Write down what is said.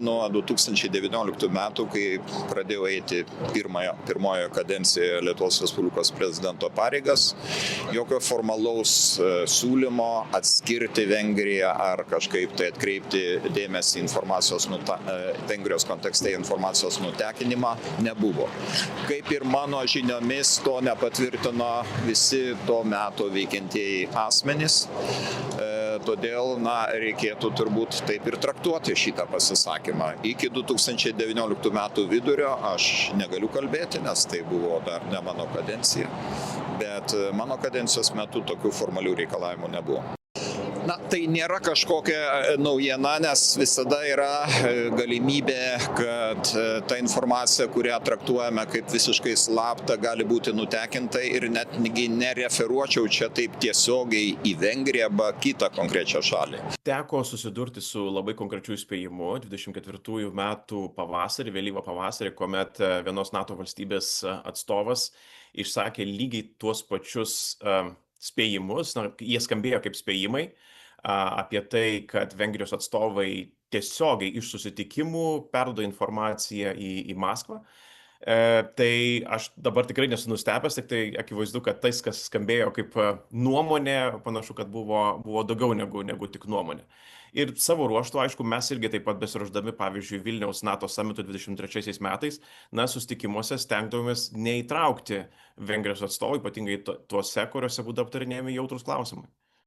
Nuo 2019 metų, kai pradėjau eiti pirmojo kadencijoje Lietuvos Respublikos prezidento pareigas, jokio formalaus siūlymo atskirti Vengriją ar kažkaip tai atkreipti dėmesį Vengrijos kontekste informacijos nutekinimą nebuvo. Kaip ir mano žiniomis to nepatvirtino visi to meto veikiantieji asmenys. Todėl reikėtų turbūt taip ir traktuoti šitą pasisakymą. Iki 2019 metų vidurio aš negaliu kalbėti, nes tai buvo dar ne mano kadencija, bet mano kadencijos metu tokių formalių reikalavimų nebuvo. Tai nėra kažkokia naujiena, nes visada yra galimybė, kad ta informacija, kurią traktuojame kaip visiškai slapta, gali būti nutekinta ir netgi nereferuočiau čia taip tiesiogiai į Vengriją arba kitą konkrečią šalį. Teko susidurti su labai konkrečiu įspėjimu 24 metų pavasarį, vėlyvą pavasarį, kuomet vienos NATO valstybės atstovas išsakė lygiai tuos pačius spėjimus, jie skambėjo kaip spėjimai, apie tai, kad Vengrijos atstovai tiesiogiai iš susitikimų perduoda informaciją į Maskvą. Tai aš dabar tikrai nesu nustebęs, tik tai akivaizdu, kad tai, kas skambėjo kaip nuomonė, panašu, kad buvo daugiau negu tik nuomonė. Ir savo ruožtu, aišku, mes irgi taip pat besiruošdami, pavyzdžiui, Vilniaus NATO summitui 23 metais, susitikimuose stengdavomės neįtraukti Vengrijos atstovų, ypatingai tuose, kuriuose būtų aptarinėjami jautrūs klausimai.